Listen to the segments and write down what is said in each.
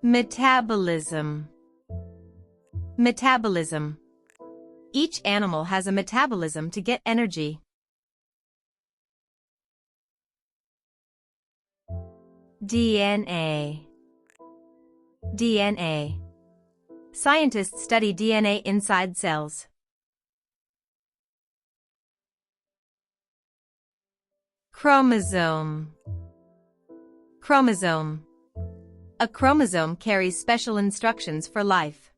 Metabolism. Metabolism. Each animal has a metabolism to get energy. DNA. DNA. Scientists study DNA inside cells. Chromosome. Chromosome. A chromosome carries special instructions for life.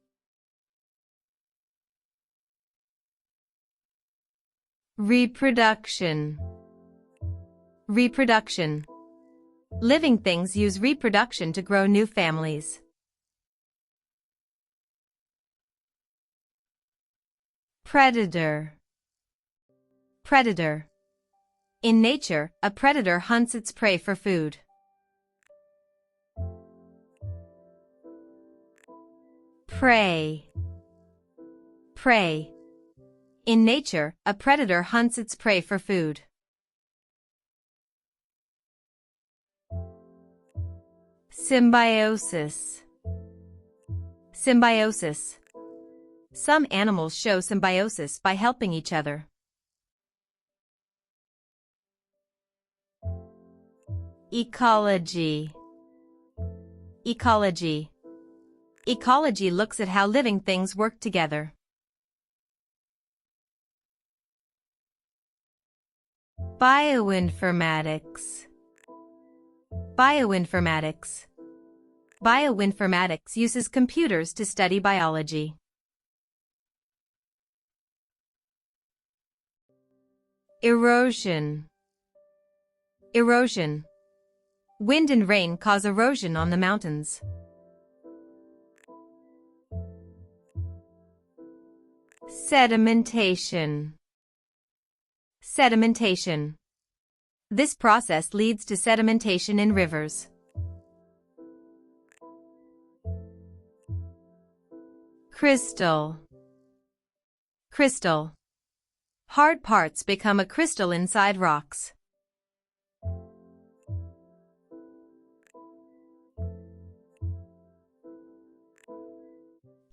Reproduction. Reproduction. Living things use reproduction to grow new families. Predator. Predator. In nature, a predator hunts its prey for food. Prey. Prey. In nature, a predator hunts its prey for food. Symbiosis. Symbiosis. Some animals show symbiosis by helping each other. Ecology. Ecology. Ecology looks at how living things work together. Bioinformatics. Bioinformatics. Bioinformatics uses computers to study biology. Erosion. Erosion. Wind and rain cause erosion on the mountains. Sedimentation. Sedimentation. This process leads to sedimentation in rivers. Crystal. Crystal. Hard parts become a crystal inside rocks.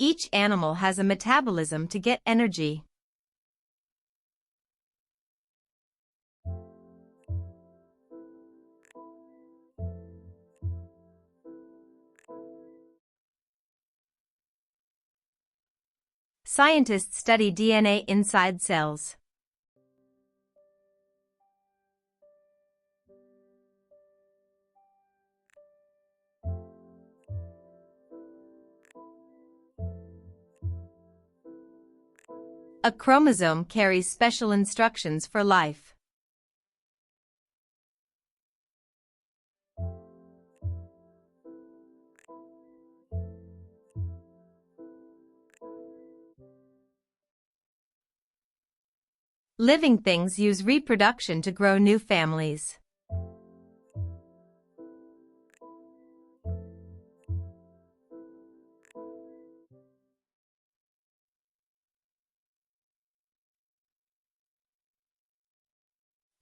Each animal has a metabolism to get energy. Scientists study DNA inside cells. A chromosome carries special instructions for life. Living things use reproduction to grow new families.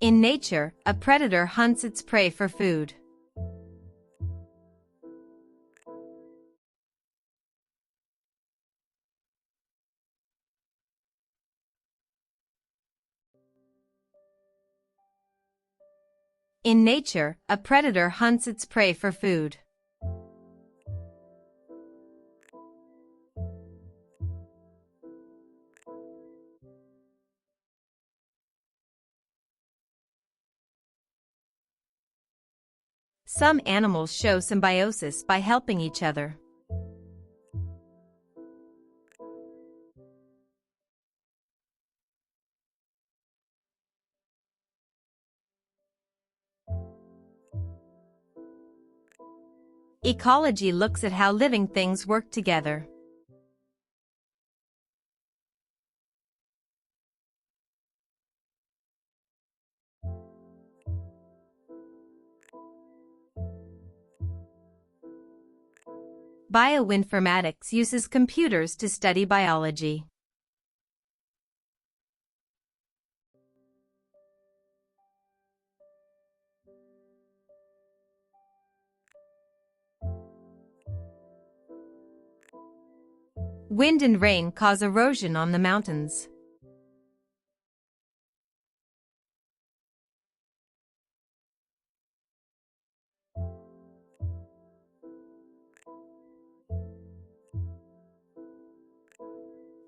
In nature, a predator hunts its prey for food. In nature, a predator hunts its prey for food. Some animals show symbiosis by helping each other. Ecology looks at how living things work together. Bioinformatics uses computers to study biology. Wind and rain cause erosion on the mountains.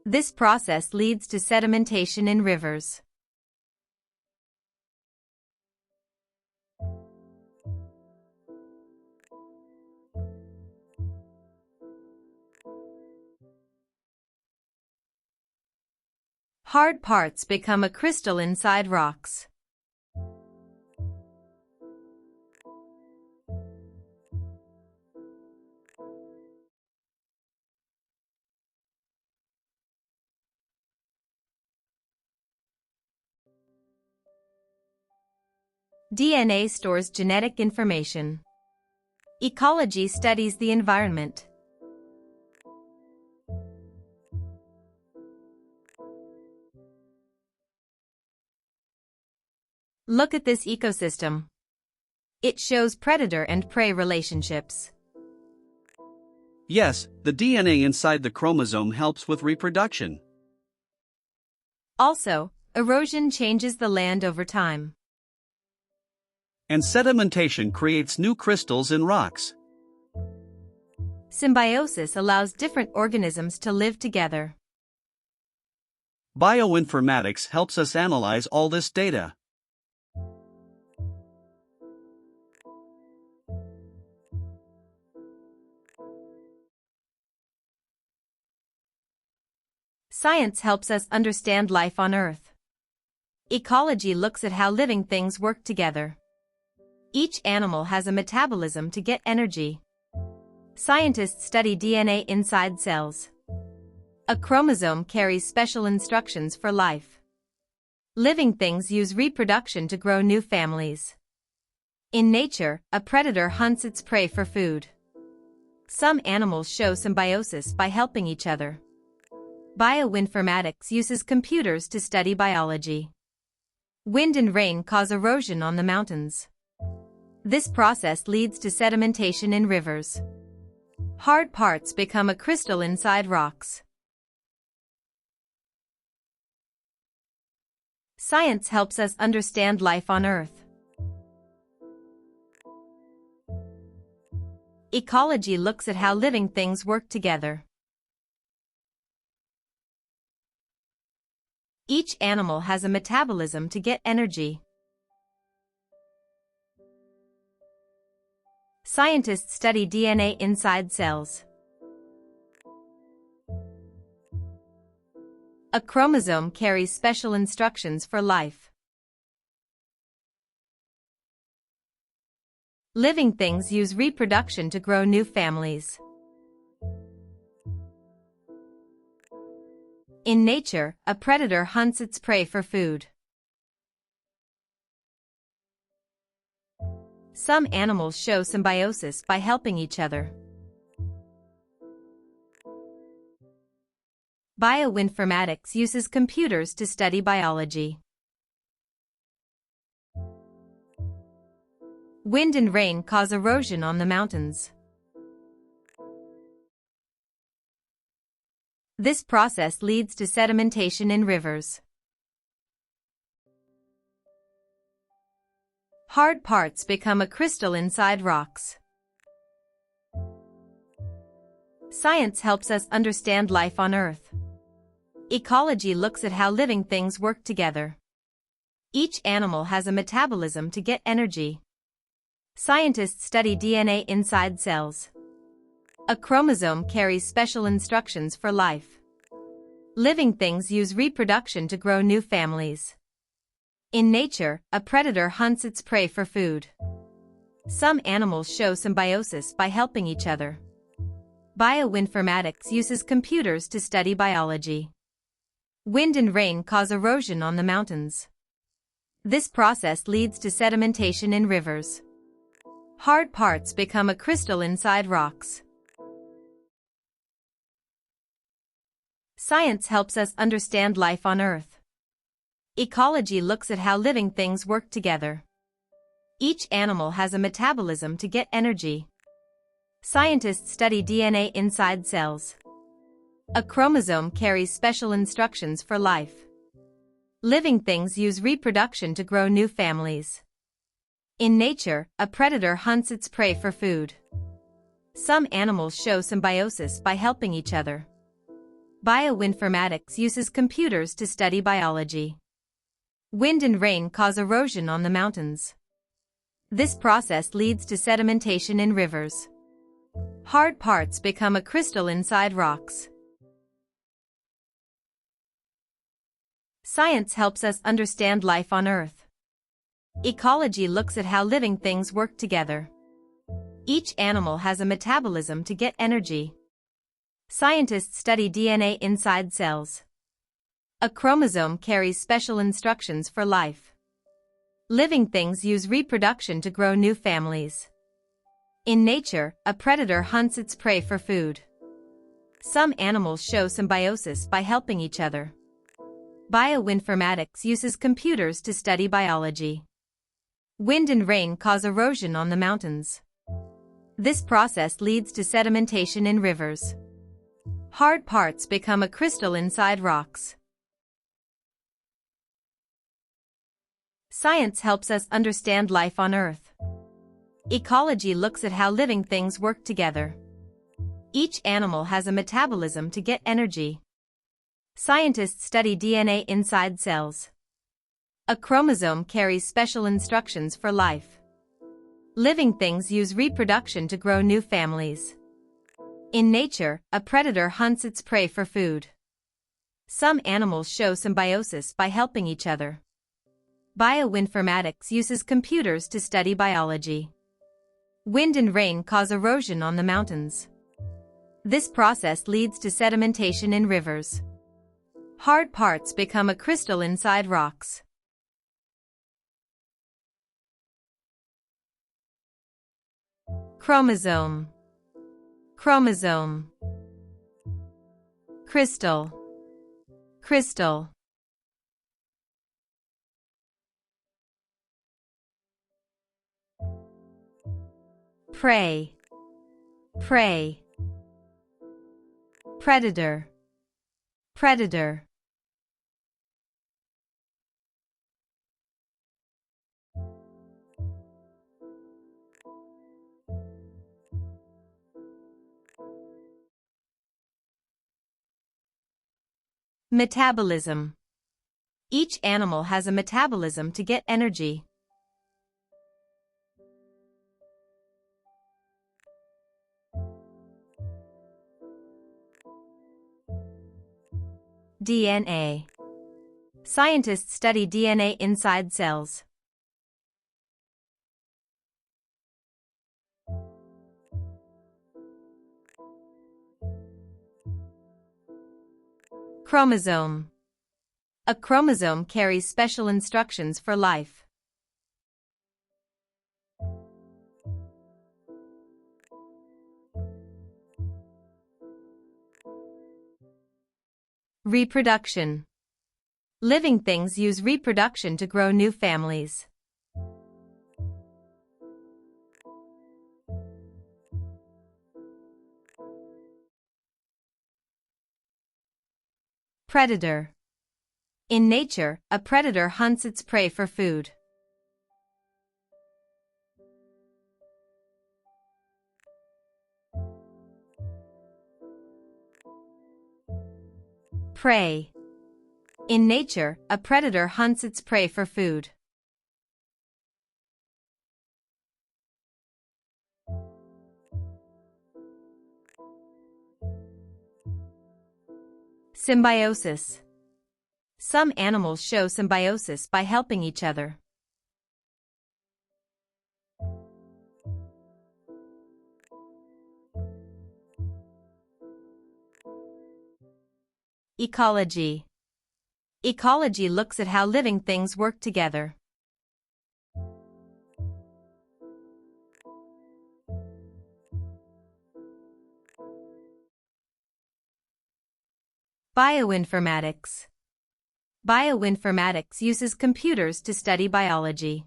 This process leads to sedimentation in rivers. Hard parts become a crystal inside rocks. DNA stores genetic information. Ecology studies the environment. Look at this ecosystem. It shows predator and prey relationships. Yes, the DNA inside the chromosome helps with reproduction. Also, erosion changes the land over time. And sedimentation creates new crystals in rocks. Symbiosis allows different organisms to live together. Bioinformatics helps us analyze all this data. Science helps us understand life on Earth. Ecology looks at how living things work together. Each animal has a metabolism to get energy. Scientists study DNA inside cells. A chromosome carries special instructions for life. Living things use reproduction to grow new families. In nature, a predator hunts its prey for food. Some animals show symbiosis by helping each other. Bioinformatics uses computers to study biology. Wind and rain cause erosion on the mountains. This process leads to sedimentation in rivers. Hard parts become a crystal inside rocks. Science helps us understand life on Earth. Ecology looks at how living things work together. Each animal has a metabolism to get energy. Scientists study DNA inside cells. A chromosome carries special instructions for life. Living things use reproduction to grow new families. In nature, a predator hunts its prey for food. Some animals show symbiosis by helping each other. Bioinformatics uses computers to study biology. Wind and rain cause erosion on the mountains. This process leads to sedimentation in rivers. Hard parts become a crystal inside rocks. Science helps us understand life on Earth. Ecology looks at how living things work together. Each animal has a metabolism to get energy. Scientists study DNA inside cells. A chromosome carries special instructions for life. Living things use reproduction to grow new families. In nature, a predator hunts its prey for food. Some animals show symbiosis by helping each other. Bioinformatics uses computers to study biology. Wind and rain cause erosion on the mountains. This process leads to sedimentation in rivers. Hard parts become a crystal inside rocks. Science helps us understand life on Earth. Ecology looks at how living things work together. Each animal has a metabolism to get energy. Scientists study DNA inside cells. A chromosome carries special instructions for life. Living things use reproduction to grow new families. In nature, a predator hunts its prey for food. Some animals show symbiosis by helping each other. Bioinformatics uses computers to study biology. Wind and rain cause erosion on the mountains. This process leads to sedimentation in rivers. Hard parts become a crystal inside rocks. Science helps us understand life on Earth. Ecology looks at how living things work together. Each animal has a metabolism to get energy. Scientists study DNA inside cells. A chromosome carries special instructions for life. Living things use reproduction to grow new families. In nature, a predator hunts its prey for food. Some animals show symbiosis by helping each other. Bioinformatics uses computers to study biology. Wind and rain cause erosion on the mountains. This process leads to sedimentation in rivers. Hard parts become a crystal inside rocks. Science helps us understand life on Earth. Ecology looks at how living things work together. Each animal has a metabolism to get energy. Scientists study DNA inside cells. A chromosome carries special instructions for life. Living things use reproduction to grow new families. In nature, a predator hunts its prey for food. Some animals show symbiosis by helping each other. Bioinformatics uses computers to study biology. Wind and rain cause erosion on the mountains. This process leads to sedimentation in rivers. Hard parts become a crystal inside rocks. Chromosome. Chromosome. Crystal. Crystal. Prey. Prey. Predator. Predator. Metabolism. Each animal has a metabolism to get energy. DNA. Scientists study DNA inside cells. Chromosome. A chromosome carries special instructions for life. Reproduction. Living things use reproduction to grow new families. Predator. In nature, a predator hunts its prey for food. Prey. In nature, a predator hunts its prey for food. Symbiosis. Some animals show symbiosis by helping each other. Ecology. Ecology looks at how living things work together. Bioinformatics. Bioinformatics uses computers to study biology.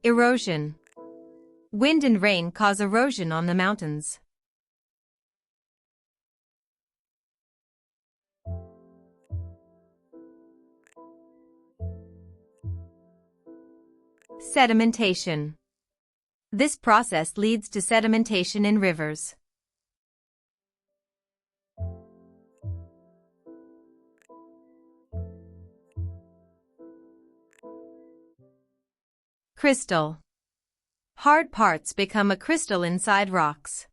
Erosion. Wind and rain cause erosion on the mountains. Sedimentation. This process leads to sedimentation in rivers. Crystal. Hard parts become a crystal inside rocks.